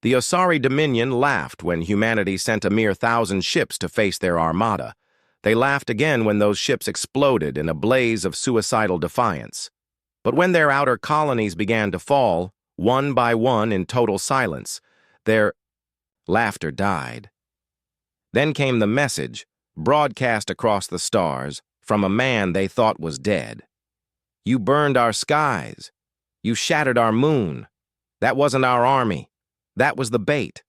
The Osari Dominion laughed when humanity sent a mere 1,000 ships to face their armada. They laughed again when those ships exploded in a blaze of suicidal defiance. But when their outer colonies began to fall, one by one in total silence, their laughter died. Then came the message, broadcast across the stars, from a man they thought was dead. You burned our skies. You shattered our moon. That wasn't our army. That was the bait.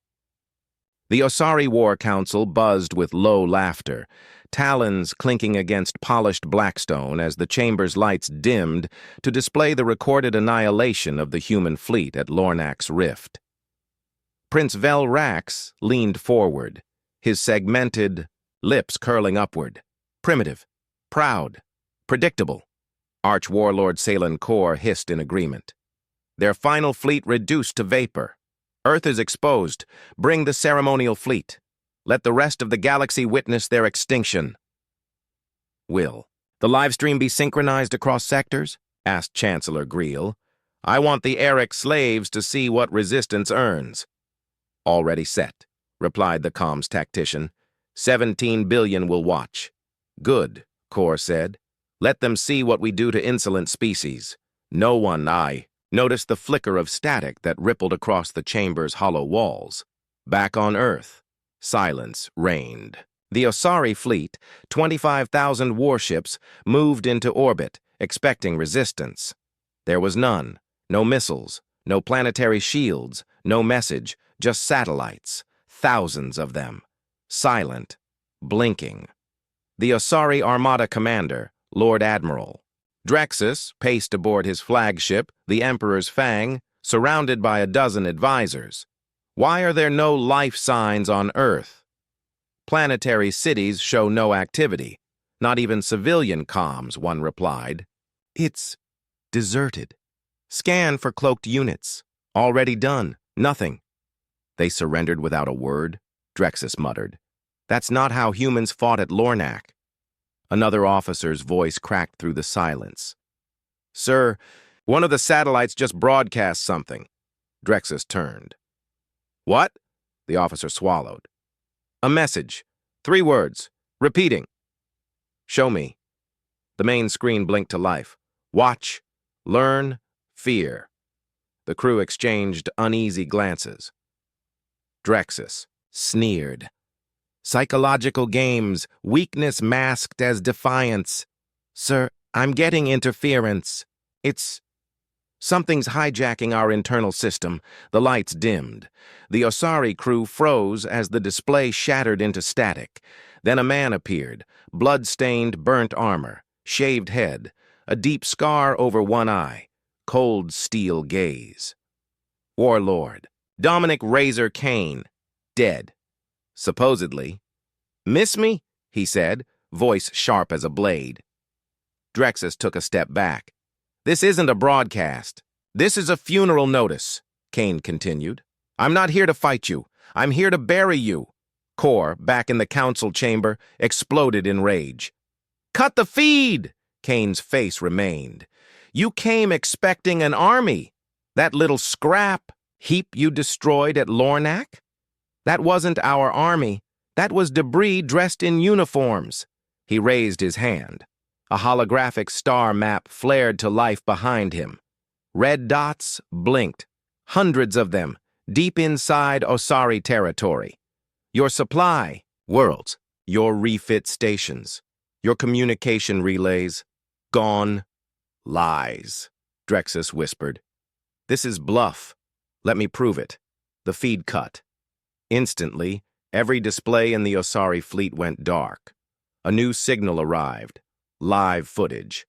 The Osari War Council buzzed with low laughter, talons clinking against polished blackstone as the chamber's lights dimmed to display the recorded annihilation of the human fleet at Lornak's rift. Prince Velrax leaned forward, his segmented lips curling upward. Primitive, proud, predictable. Arch-Warlord Salen Kor hissed in agreement. Their final fleet reduced to vapor. Earth is exposed. Bring the ceremonial fleet. Let the rest of the galaxy witness their extinction. Will the livestream be synchronized across sectors? Asked Chancellor Greel. I want the Eric slaves to see what resistance earns. Already set, replied the comms tactician. 17 billion will watch. Good, Kor said. Let them see what we do to insolent species. No one, noticed the flicker of static that rippled across the chamber's hollow walls. Back on Earth, silence reigned. The Osari fleet, 25,000 warships, moved into orbit, expecting resistance. There was none. No missiles, no planetary shields, no message, just satellites, thousands of them. Silent, blinking. The Osari Armada commander, Lord Admiral Drexus, paced aboard his flagship, the Emperor's Fang, surrounded by a dozen advisors. Why are there no life signs on Earth? Planetary cities show no activity. Not even civilian comms, one replied. It's deserted. Scan for cloaked units. Already done. Nothing. They surrendered without a word, Drexus muttered. That's not how humans fought at Lornak. Another officer's voice cracked through the silence. Sir, one of the satellites just broadcast something. Drexus turned. What? The officer swallowed. A message. 3 words. Repeating. Show me. The main screen blinked to life. Watch. Learn. Fear. The crew exchanged uneasy glances. Drexus sneered. Psychological games, weakness masked as defiance. Sir, I'm getting interference. Something's hijacking our internal system. The lights dimmed. The Osari crew froze as the display shattered into static. Then a man appeared, blood-stained, burnt armor, shaved head, a deep scar over one eye, cold steel gaze. Warlord, Dominic Razor Kane, dead. Supposedly. Miss me? He said, voice sharp as a blade. Drexus took a step back. This isn't a broadcast. This is a funeral notice, Kane continued. I'm not here to fight you. I'm here to bury you. Kor, back in the council chamber, exploded in rage. Cut the feed! Kane's face remained. You came expecting an army. That little scrap heap you destroyed at Lornak? That wasn't our army. That was debris dressed in uniforms. He raised his hand. A holographic star map flared to life behind him. Red dots blinked, hundreds of them, deep inside Osari territory. Your supply, worlds, your refit stations, your communication relays, gone. Lies, Drexus whispered. This is bluff. Let me prove it. The feed cut. Instantly, every display in the Osari fleet went dark. A new signal arrived. Live footage.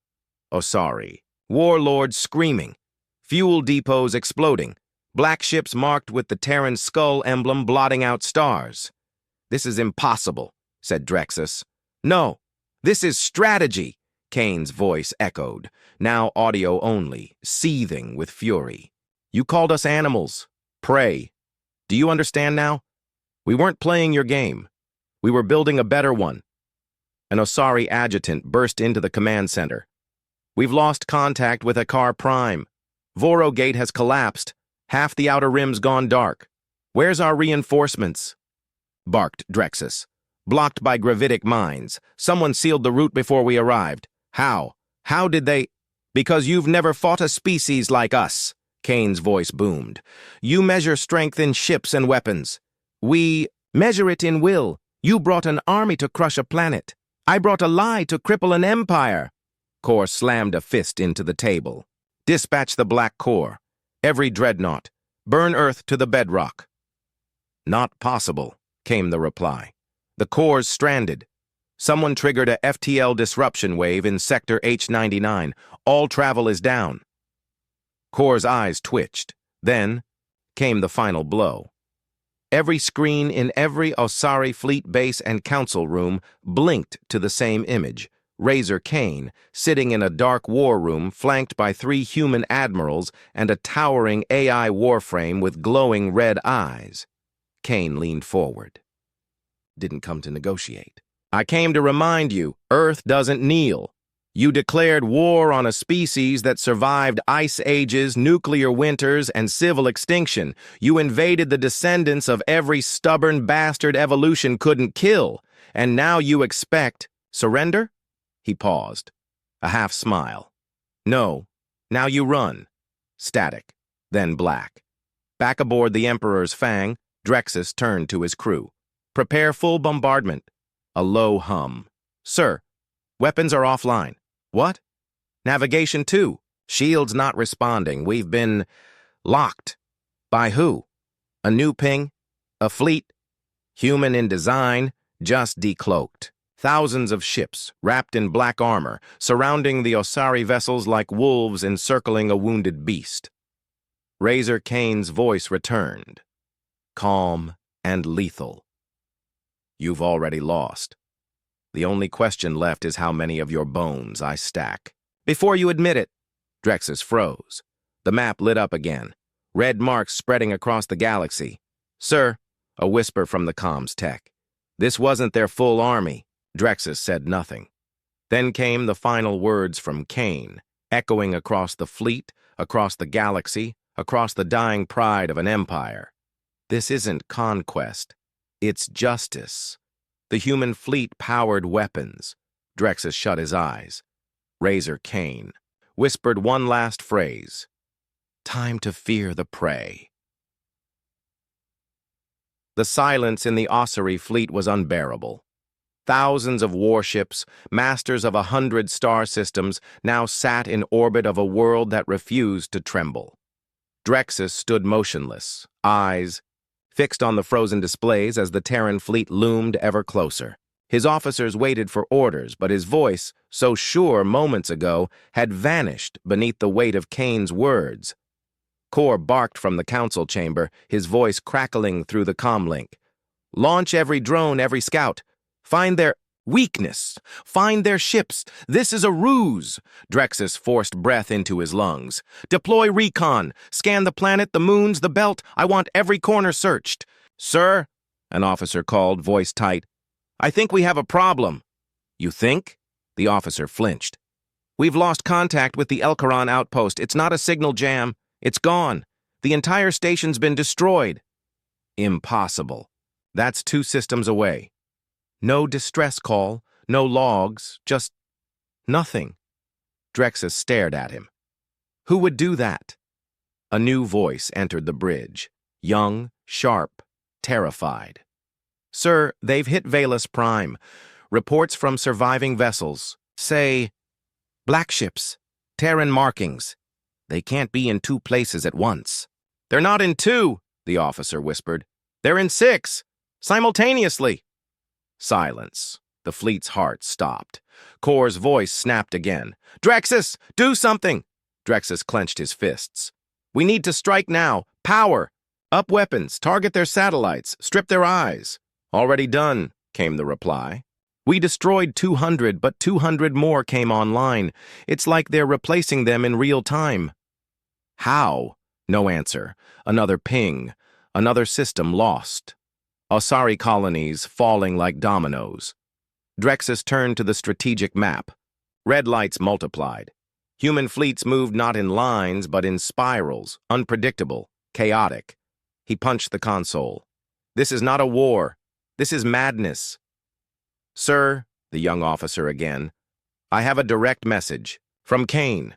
Osari. Warlords screaming. Fuel depots exploding. Black ships marked with the Terran skull emblem blotting out stars. This is impossible, said Drexus. No, this is strategy, Kane's voice echoed, now audio only, seething with fury. You called us animals. Prey. Do you understand now? We weren't playing your game. We were building a better one. An Osari adjutant burst into the command center. We've lost contact with Akar Prime. Vorogate has collapsed. Half the outer rim's gone dark. Where's our reinforcements? Barked Drexus. Blocked by gravitic mines. Someone sealed the route before we arrived. How? How did they? Because you've never fought a species like us, Kane's voice boomed. You measure strength in ships and weapons. We measure it in will. You brought an army to crush a planet. I brought a lie to cripple an empire. Kor slammed a fist into the table. Dispatch the Black Corps. Every dreadnought. Burn Earth to the bedrock. Not possible, came the reply. The Corps stranded. Someone triggered a FTL disruption wave in Sector H99. All travel is down. Kor's eyes twitched. Then came the final blow. Every screen in every Osari fleet base and council room blinked to the same image. Razor Kane, sitting in a dark war room flanked by 3 human admirals and a towering AI warframe with glowing red eyes. Kane leaned forward. Didn't come to negotiate. I came to remind you, Earth doesn't kneel. You declared war on a species that survived ice ages, nuclear winters, and civil extinction. You invaded the descendants of every stubborn bastard evolution couldn't kill. And now you expect surrender? He paused. A half smile. No. Now you run. Static. Then black. Back aboard the Emperor's Fang, Drexus turned to his crew. Prepare full bombardment. A low hum. Sir, weapons are offline. What? Navigation too. Shields not responding. We've been locked. By who? A new ping? A fleet? Human in design, just decloaked. Thousands of ships, wrapped in black armor, surrounding the Osari vessels like wolves encircling a wounded beast. Razor Kane's voice returned. Calm and lethal. You've already lost. The only question left is how many of your bones I stack. Before you admit it, Drexus froze. The map lit up again, red marks spreading across the galaxy. Sir, a whisper from the comms tech. This wasn't their full army. Drexus said nothing. Then came the final words from Kane, echoing across the fleet, across the galaxy, across the dying pride of an empire. This isn't conquest. It's justice. The human fleet powered weapons. Drexus shut his eyes. Razor Kane whispered one last phrase. Time to fear the prey. The silence in the Osari fleet was unbearable. Thousands of warships, masters of 100 star systems, now sat in orbit of a world that refused to tremble. Drexus stood motionless, eyes fixed on the frozen displays as the Terran fleet loomed ever closer. His officers waited for orders, but his voice, so sure moments ago, had vanished beneath the weight of Kane's words. Kor barked from the council chamber, his voice crackling through the comlink. Launch every drone, every scout. Find their weakness. Find their ships. This is a ruse. Drexus forced breath into his lungs. Deploy recon. Scan the planet, the moons, the belt. I want every corner searched. Sir, an officer called, voice tight. I think we have a problem. You think? The officer flinched. We've lost contact with the Elkaron outpost. It's not a signal jam. It's gone. The entire station's been destroyed. Impossible. That's 2 systems away. No distress call, no logs, just nothing. Drexus stared at him. Who would do that? A new voice entered the bridge. Young, sharp, terrified. Sir, they've hit Valus Prime. Reports from surviving vessels say black ships, Terran markings. They can't be in 2 places at once. They're not in 2, the officer whispered. They're in 6, simultaneously. Silence. The fleet's heart stopped. Kor's voice snapped again. Drexus, do something! Drexus clenched his fists. We need to strike now. Power! Up weapons, target their satellites, strip their eyes. Already done, came the reply. We destroyed 200, but 200 more came online. It's like they're replacing them in real time. How? No answer. Another ping. Another system lost. Osari colonies falling like dominoes. Drexus turned to the strategic map. Red lights multiplied. Human fleets moved not in lines, but in spirals, unpredictable, chaotic. He punched the console. This is not a war. This is madness. Sir, the young officer again, I have a direct message. From Kane.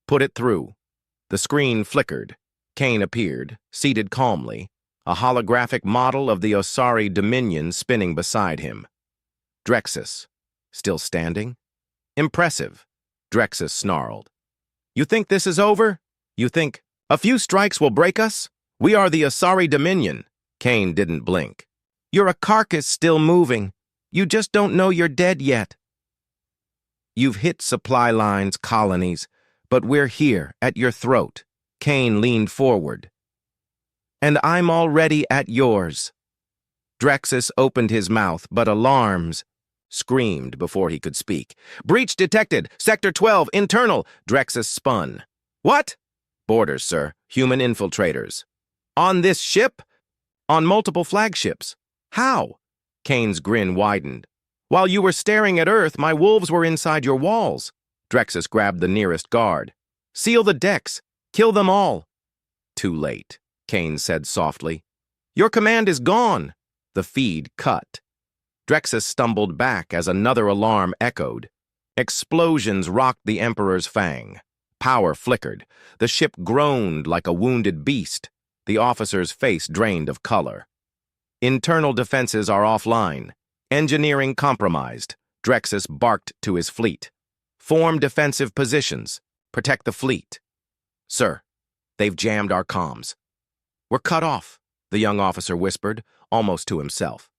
Put it through. The screen flickered. Kane appeared, seated calmly, a holographic model of the Osari Dominion spinning beside him. Drexus. Still standing? Impressive, Drexus snarled. You think this is over? You think a few strikes will break us? We are the Osari Dominion. Kane didn't blink. You're a carcass still moving. You just don't know you're dead yet. You've hit supply lines, colonies, but we're here, at your throat. Kane leaned forward. And I'm already at yours. Drexus opened his mouth, but alarms screamed before he could speak. Breach detected. Sector 12, internal. Drexus spun. What? Boarders, sir. Human infiltrators. On this ship? On multiple flagships. How? Kane's grin widened. While you were staring at Earth, my wolves were inside your walls. Drexus grabbed the nearest guard. Seal the decks. Kill them all. Too late, Kane said softly. Your command is gone. The feed cut. Drexus stumbled back as another alarm echoed. Explosions rocked the Emperor's fang. Power flickered. The ship groaned like a wounded beast. The officer's face drained of color. Internal defenses are offline. Engineering compromised. Drexus barked to his fleet. Form defensive positions. Protect the fleet. Sir, they've jammed our comms. We're cut off, the young officer whispered, almost to himself.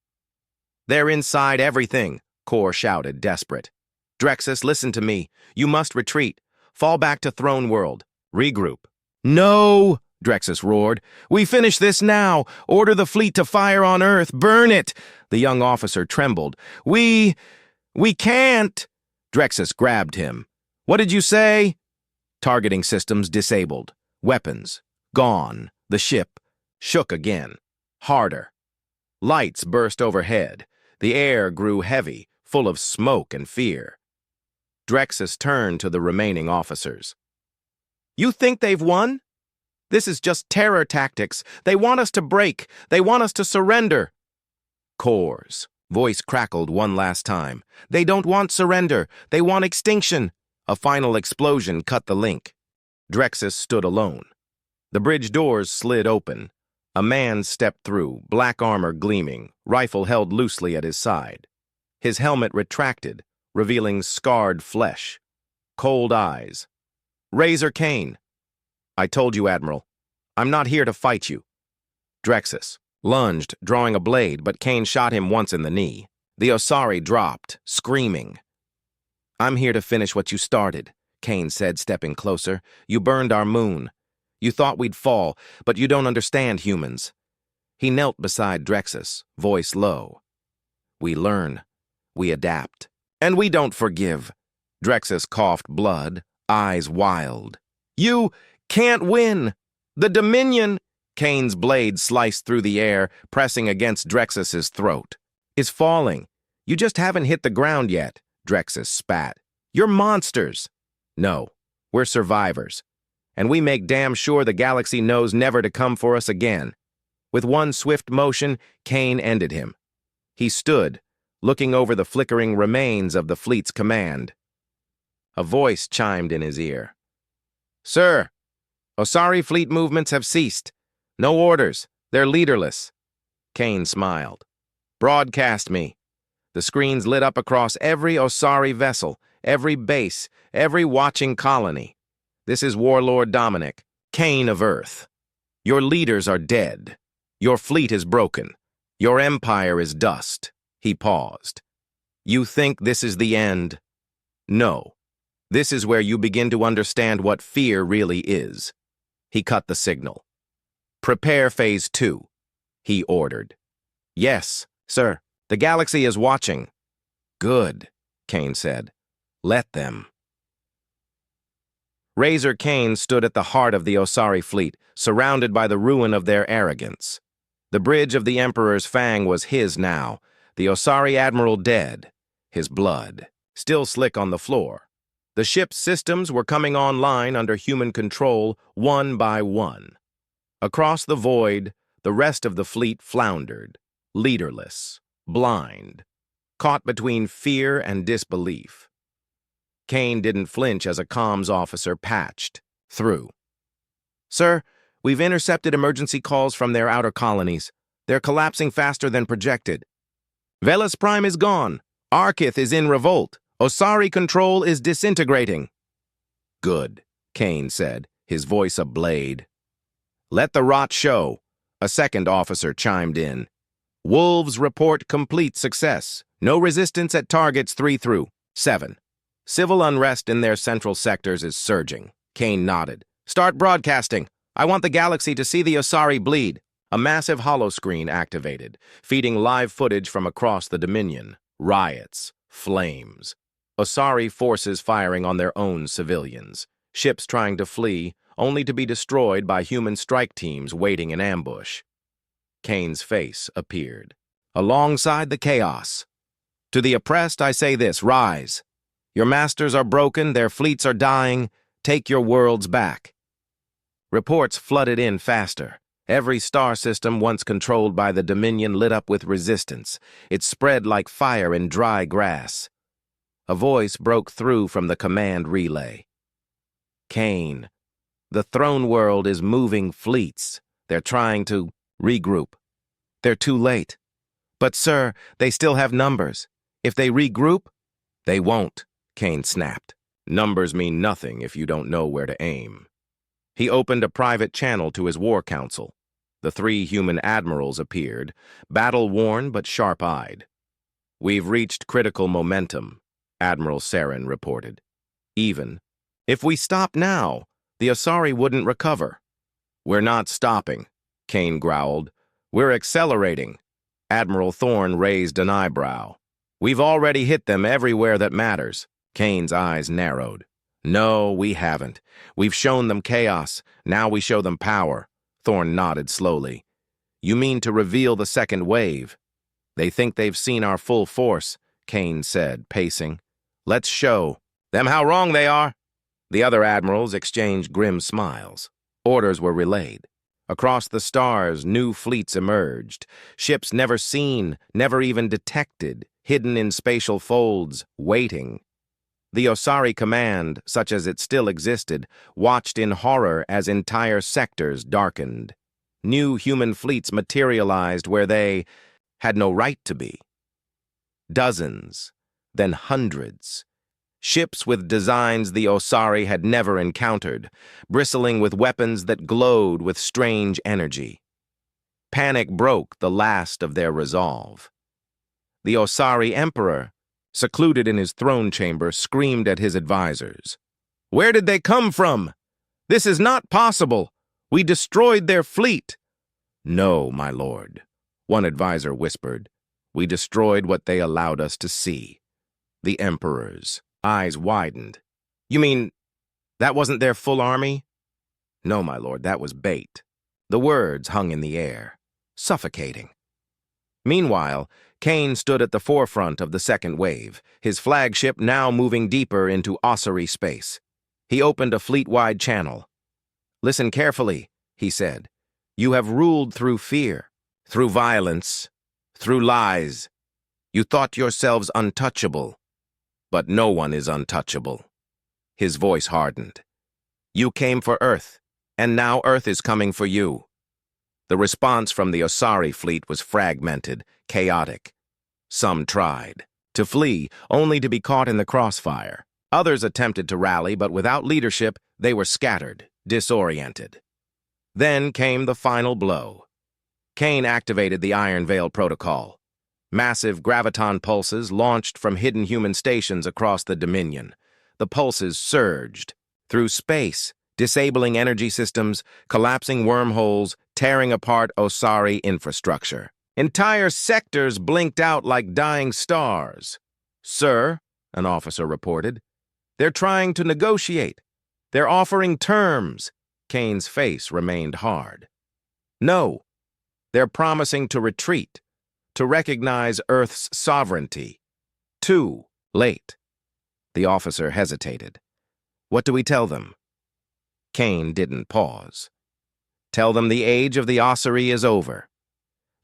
They're inside everything, Kor shouted, desperate. Drexus, listen to me. You must retreat. Fall back to Throne World. Regroup. No, Drexus roared. We finish this now. Order the fleet to fire on Earth. Burn it. The young officer trembled. We can't. Drexus grabbed him. What did you say? Targeting systems disabled. Weapons gone. The ship shook again. Harder. Lights burst overhead. The air grew heavy, full of smoke and fear. Drexus turned to the remaining officers. You think they've won? This is just terror tactics. They want us to break. They want us to surrender. Kor's voice crackled one last time. They don't want surrender. They want extinction. A final explosion cut the link. Drexus stood alone. The bridge doors slid open. A man stepped through, black armor gleaming, rifle held loosely at his side. His helmet retracted, revealing scarred flesh. Cold eyes. Razor Kane. I told you, Admiral. I'm not here to fight you. Drexus lunged, drawing a blade, but Kane shot him once in the knee. The Osari dropped, screaming. I'm here to finish what you started, Kane said, stepping closer. You burned our moon. You thought we'd fall, but you don't understand humans. He knelt beside Drexus, voice low. We learn. We adapt. And we don't forgive. Drexus coughed blood, eyes wild. You can't win. The Dominion, Kane's blade sliced through the air, pressing against Drexus's throat, is falling. You just haven't hit the ground yet, Drexus spat. You're monsters. No, we're survivors. And we make damn sure the galaxy knows never to come for us again. With one swift motion, Kane ended him. He stood, looking over the flickering remains of the fleet's command. A voice chimed in his ear. Sir, Osari fleet movements have ceased. No orders. They're leaderless. Kane smiled. Broadcast me. The screens lit up across every Osari vessel, every base, every watching colony. This is Warlord Dominic, Kane of Earth. Your leaders are dead. Your fleet is broken. Your empire is dust. He paused. You think this is the end? No. This is where you begin to understand what fear really is. He cut the signal. Prepare Phase 2, he ordered. Yes, sir. The galaxy is watching. Good, Kane said. Let them. Razor Kane stood at the heart of the Osari fleet, surrounded by the ruin of their arrogance. The bridge of the Emperor's fang was his now, the Osari Admiral dead, his blood still slick on the floor. The ship's systems were coming online under human control, one by one. Across the void, The rest of the fleet floundered, leaderless, blind, caught between fear and disbelief. Kane didn't flinch as a comms officer patched through. "Sir, we've intercepted emergency calls from their outer colonies. They're collapsing faster than projected. Velas Prime is gone. Arkith is in revolt. Osari control is disintegrating." "Good," Kane said, his voice a blade. "Let the rot show," a second officer chimed in. "Wolves report complete success. No resistance at targets 3 through 7. Civil unrest in their central sectors is surging." Kane nodded. "Start broadcasting. I want the galaxy to see the Osari bleed." A massive holoscreen activated, feeding live footage from across the Dominion. Riots, flames. Osari forces firing on their own civilians. Ships trying to flee, only to be destroyed by human strike teams waiting in ambush. Kane's face appeared. "Alongside the chaos. To the oppressed I say this, rise. Your masters are broken, their fleets are dying. Take your worlds back." Reports flooded in faster. Every star system once controlled by the Dominion lit up with resistance. It spread like fire in dry grass. A voice broke through from the command relay. "Kane, the throne world is moving fleets. They're trying to regroup. They're too late. But, sir, they still have numbers. If they regroup, they won't," Kane snapped. "Numbers mean nothing if you don't know where to aim." He opened a private channel to his war council. The 3 human admirals appeared, battle-worn but sharp-eyed. "We've reached critical momentum," Admiral Saren reported. "Even if we stop now, the Osari wouldn't recover." "We're not stopping," Kane growled. "We're accelerating." Admiral Thorne raised an eyebrow. "We've already hit them everywhere that matters." Kane's eyes narrowed. "No, we haven't. We've shown them chaos. Now we show them power." Thorne nodded slowly. "You mean to reveal the second wave?" "They think they've seen our full force," Kane said, pacing. "Let's show them how wrong they are." The other admirals exchanged grim smiles. Orders were relayed. Across the stars, new fleets emerged. Ships never seen, never even detected, hidden in spatial folds, waiting. The Osari Command, such as it still existed, watched in horror as entire sectors darkened. New human fleets materialized where they had no right to be. Dozens, then hundreds. Ships with designs the Osari had never encountered, bristling with weapons that glowed with strange energy. Panic broke the last of their resolve. The Osari Emperor, secluded in his throne chamber, screamed at his advisors. "Where did they come from? This is not possible. We destroyed their fleet." "No, my lord," one advisor whispered. "We destroyed what they allowed us to see." The Emperor's eyes widened. "You mean that wasn't their full army?" "No, my lord, that was bait." The words hung in the air, suffocating. Meanwhile, Kane stood at the forefront of the second wave, his flagship now moving deeper into Osari space. He opened a fleet-wide channel. "Listen carefully," he said. "You have ruled through fear, through violence, through lies. You thought yourselves untouchable, but no one is untouchable." His voice hardened. "You came for Earth, and now Earth is coming for you." The response from the Osari fleet was fragmented, chaotic. Some tried to flee, only to be caught in the crossfire. Others attempted to rally, but without leadership, they were scattered, disoriented. Then came the final blow. Kane activated the Iron Veil Protocol. Massive graviton pulses launched from hidden human stations across the Dominion. The pulses surged through space, disabling energy systems, collapsing wormholes, tearing apart Osari infrastructure. Entire sectors blinked out like dying stars. "Sir," an officer reported, "they're trying to negotiate. They're offering terms." Kane's face remained hard. "No, they're promising to retreat, to recognize Earth's sovereignty." "Too late." The officer hesitated. "What do we tell them?" Kane didn't pause. Tell them the age of the ossuary is over."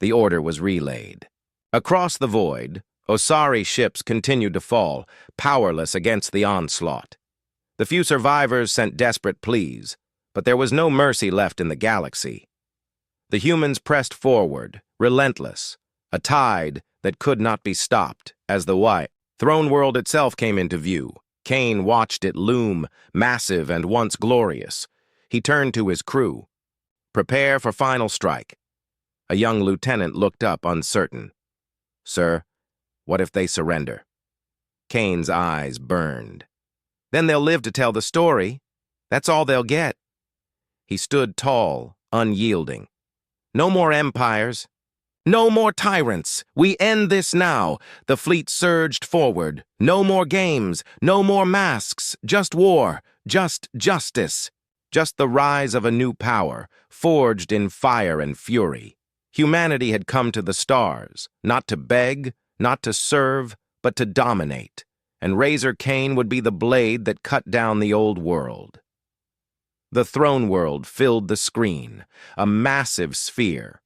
The order was relayed. Across the void, Osari ships continued to fall, powerless against the onslaught. The few survivors sent desperate pleas, but there was no mercy left in the galaxy. The humans pressed forward, relentless, a tide that could not be stopped as the throne world itself came into view. Kane watched it loom, massive and once glorious. He turned to his crew. "Prepare for final strike." A young lieutenant looked up, uncertain. "Sir, what if they surrender?" Kane's eyes burned. "Then they'll live to tell the story. That's all they'll get." He stood tall, unyielding. "No more empires. No more tyrants. We end this now." The fleet surged forward. "No more games. No more masks. Just war. Just justice. Just the rise of a new power, forged in fire and fury." Humanity had come to the stars, not to beg, not to serve, but to dominate. And Razor Kane would be the blade that cut down the old world. The throne world filled the screen, a massive sphere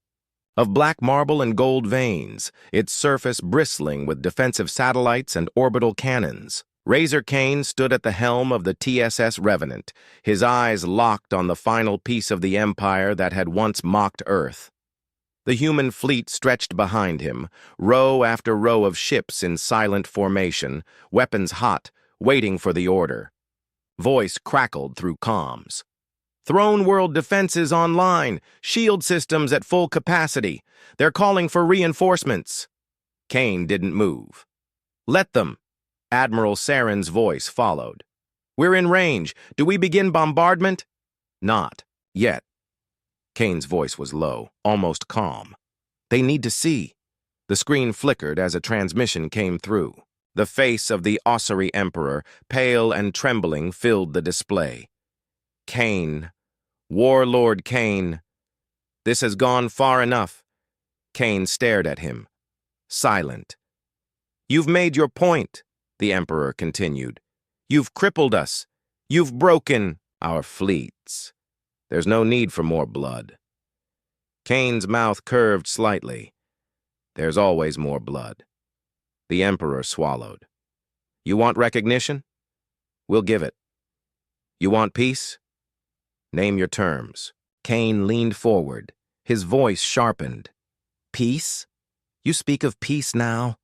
of black marble and gold veins, its surface bristling with defensive satellites and orbital cannons. Razor Kane stood at the helm of the TSS Revenant, his eyes locked on the final piece of the empire that had once mocked Earth. The human fleet stretched behind him, row after row of ships in silent formation, weapons hot, waiting for the order. Voice crackled through comms. "Throne world defenses online, shield systems at full capacity. They're calling for reinforcements." Kane didn't move. "Let them." Admiral Saren's voice followed. "We're in range. Do we begin bombardment?" "Not yet." Kane's voice was low, almost calm. "They need to see." The screen flickered as a transmission came through. The face of the Ossuary Emperor, pale and trembling, filled the display. "Kane, Warlord Kane, this has gone far enough." Kane stared at him, silent. "You've made your point," the Emperor continued. "You've crippled us. You've broken our fleets. There's no need for more blood." Kane's mouth curved slightly. "There's always more blood." The Emperor swallowed. "You want recognition? We'll give it. You want peace? Name your terms." Kane leaned forward, his voice sharpened. "Peace? You speak of peace now?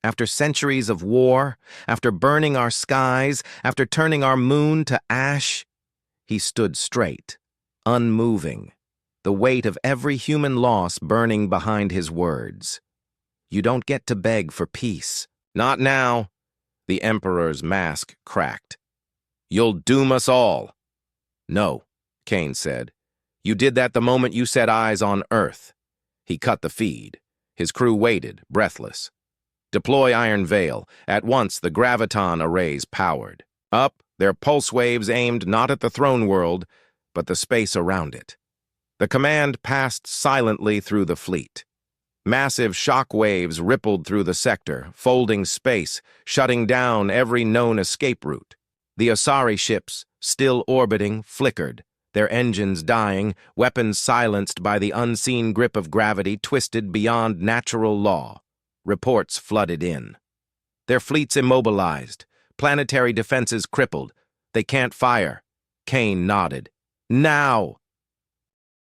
After centuries of war, after burning our skies, after turning our moon to ash?" He stood straight, unmoving, the weight of every human loss burning behind his words. "You don't get to beg for peace." "Not now." The Emperor's mask cracked. "You'll doom us all." "No," Kane said. "You did that the moment you set eyes on Earth." He cut the feed. His crew waited, breathless. "Deploy Iron Veil." At once, the graviton arrays powered. Up, their pulse waves aimed not at the throne world, but the space around it. The command passed silently through the fleet. Massive shock waves rippled through the sector, folding space, shutting down every known escape route. The Osari ships, still orbiting, flickered, their engines dying, weapons silenced by the unseen grip of gravity twisted beyond natural law. Reports flooded in. Their fleets immobilized, planetary defenses crippled. "They can't fire." Kane nodded. "Now!"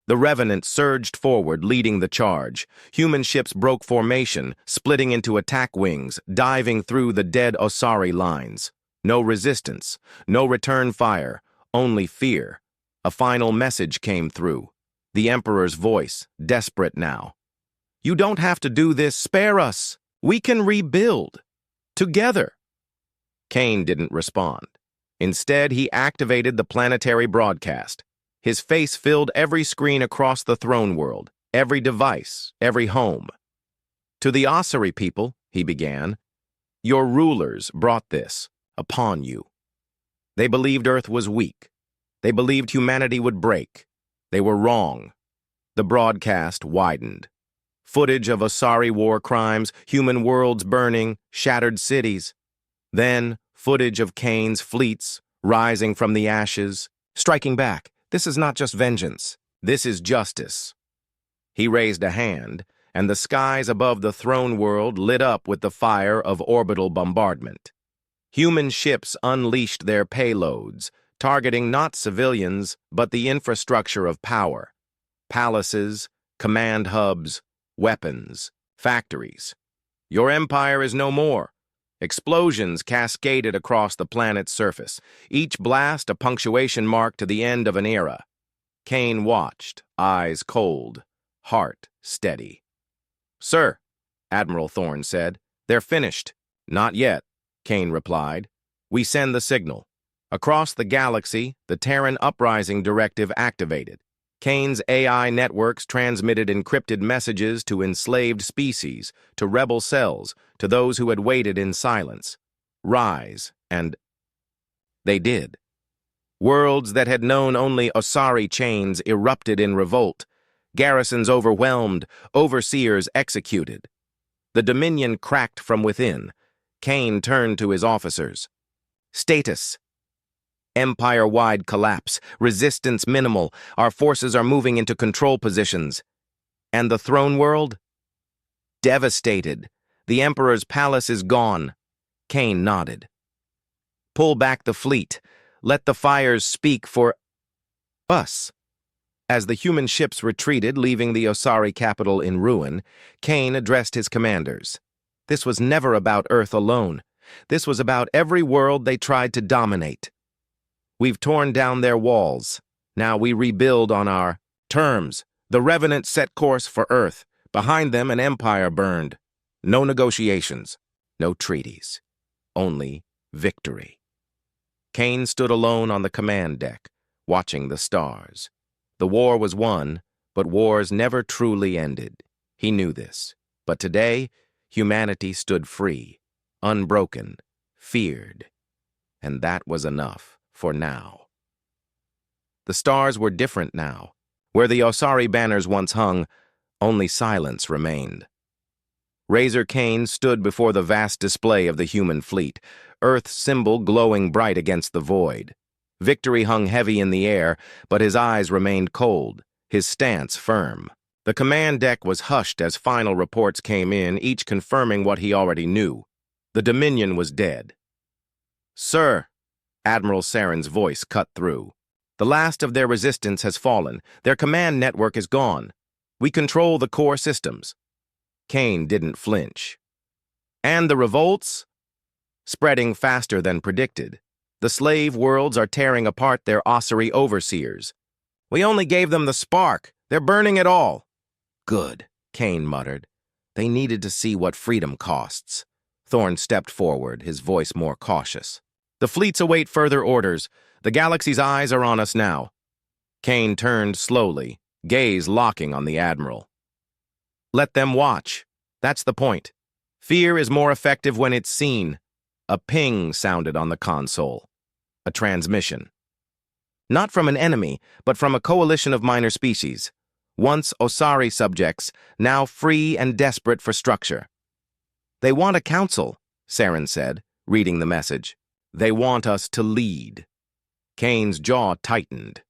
The Revenant surged forward, leading the charge. Human ships broke formation, splitting into attack wings, diving through the dead Osari lines. No resistance, no return fire, only fear. A final message came through. The Emperor's voice, desperate now. "You don't have to do this. Spare us. We can rebuild. Together." Kane didn't respond. Instead, he activated the planetary broadcast. His face filled every screen across the throne world, every device, every home. "To the Ossuary people," he began, "your rulers brought this upon you. They believed Earth was weak. They believed humanity would break. They were wrong." The broadcast widened. Footage of Osari war crimes, human worlds burning, shattered cities. Then, footage of Kane's fleets rising from the ashes, striking back. This is not just vengeance. This is justice." He raised a hand, and the skies above the throne world lit up with the fire of orbital bombardment. Human ships unleashed their payloads, targeting not civilians, but the infrastructure of power. Palaces, command hubs, weapons, factories. Your empire is no more. Explosions cascaded across the planet's surface, each blast a punctuation mark to the end of an era. Kane watched, eyes cold, heart steady. "Sir," Admiral Thorne said, "they're finished." "Not yet," Kane replied. "We send the signal." Across the galaxy, the Terran Uprising Directive activated. Kane's AI networks transmitted encrypted messages to enslaved species, to rebel cells, to those who had waited in silence. Rise, and they did. Worlds that had known only Osari chains erupted in revolt, garrisons overwhelmed, overseers executed. The Dominion cracked from within. Kane turned to his officers. "Status: empire-wide collapse, resistance minimal, our forces are moving into control positions." "And the throne world?" "Devastated. The Emperor's palace is gone." Kane nodded. "Pull back the fleet. Let the fires speak for us." As the human ships retreated, leaving the Osari capital in ruin, Kane addressed his commanders. This was never about Earth alone. This was about every world they tried to dominate. "We've torn down their walls. Now we rebuild on our terms." The Revenants set course for Earth. Behind them, an empire burned. No negotiations, no treaties, only victory. Kane stood alone on the command deck, watching the stars. The war was won, but wars never truly ended. He knew this. But today, humanity stood free, unbroken, feared. And that was enough for now. The stars were different now. Where the Osari banners once hung, only silence remained. Razor Kane stood before the vast display of the human fleet, Earth's symbol glowing bright against the void. Victory hung heavy in the air, but his eyes remained cold, his stance firm. The command deck was hushed as final reports came in, each confirming what he already knew. The Dominion was dead. "Sir," Admiral Saren's voice cut through, "the last of their resistance has fallen. Their command network is gone. We control the core systems." Kane didn't flinch. "And the revolts?" "Spreading faster than predicted. The slave worlds are tearing apart their Osari overseers. We only gave them the spark. They're burning it all." "Good," Kane muttered. "They needed to see what freedom costs." Thorne stepped forward, his voice more cautious. "The fleets await further orders. The galaxy's eyes are on us now." Kane turned slowly, gaze locking on the Admiral. "Let them watch. That's the point. Fear is more effective when it's seen." A ping sounded on the console. A transmission. Not from an enemy, but from a coalition of minor species. Once Osari subjects, now free and desperate for structure. "They want a council," Saren said, reading the message. "They want us to lead." Kane's jaw tightened.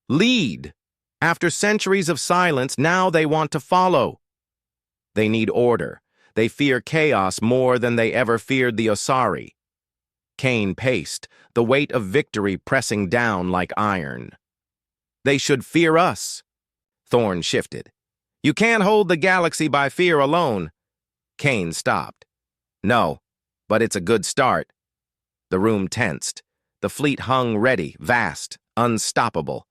"Lead! After centuries of silence, now they want to follow." "They need order. They fear chaos more than they ever feared the Osari." Kane paced, the weight of victory pressing down like iron. "They should fear us." Thorne shifted. "You can't hold the galaxy by fear alone." Kane stopped. "No, but it's a good start." The room tensed. The fleet hung ready, vast, unstoppable.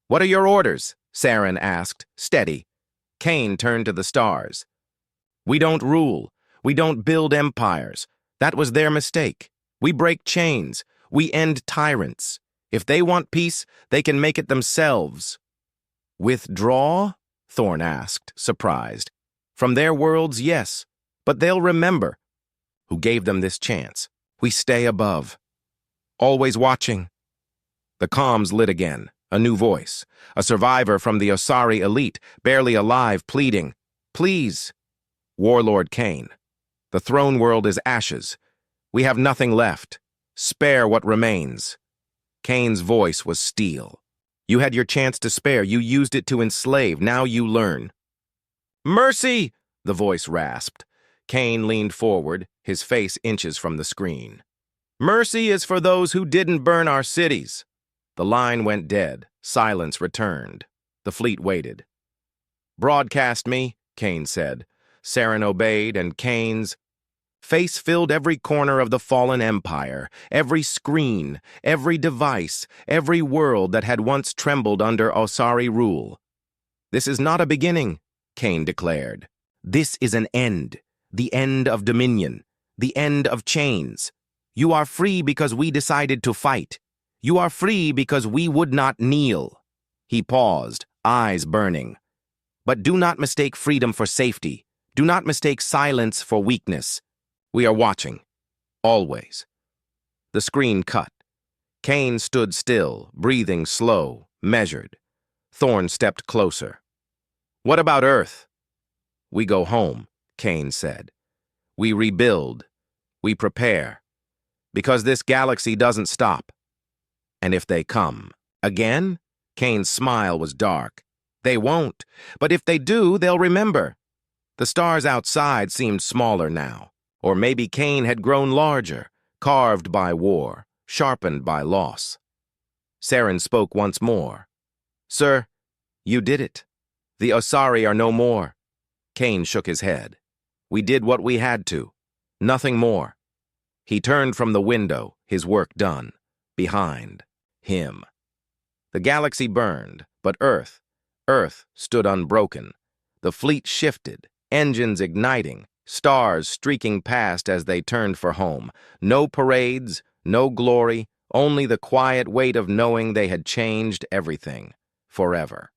"What are your orders?" Saren asked, steady. Kane turned to the stars. "We don't rule. We don't build empires. That was their mistake. We break chains. We end tyrants. If they want peace, they can make it themselves." "Withdraw?" Thorne asked, surprised. "From their worlds, yes. But they'll remember. Who gave them this chance? We stay above. Always watching." The comms lit again. A new voice. A survivor from the Osari elite, barely alive, pleading. "Please." "Warlord Kane. The throne world is ashes. We have nothing left. Spare what remains." Kane's voice was steel. You had your chance to spare. You used it to enslave. Now you learn. Mercy! The voice rasped. Kane leaned forward, his face inches from the screen. Mercy is for those who didn't burn our cities. The line went dead. Silence returned. The fleet waited. Broadcast me, Kane said. Saren obeyed, and Kane's face filled every corner of the fallen empire, every screen, every device, every world that had once trembled under Osari rule. This is not a beginning, Kane declared. This is an end, the end of dominion, the end of chains. You are free because we decided to fight. You are free because we would not kneel. He paused, eyes burning. But do not mistake freedom for safety. Do not mistake silence for weakness. We are watching. Always. The screen cut. Kane stood still, breathing slow, measured. Thorne stepped closer. What about Earth? We go home, Kane said. We rebuild. We prepare. Because this galaxy doesn't stop. And if they come again? Kane's smile was dark. They won't. But if they do, they'll remember. The stars outside seemed smaller now. Or maybe Kane had grown larger, carved by war, sharpened by loss. Saren spoke once more. Sir, you did it. The Osari are no more. Kane shook his head. We did what we had to. Nothing more. He turned from the window, his work done. Behind him. The galaxy burned, but Earth stood unbroken. The fleet shifted, engines igniting, stars streaking past as they turned for home. No parades, no glory, only the quiet weight of knowing they had changed everything, forever.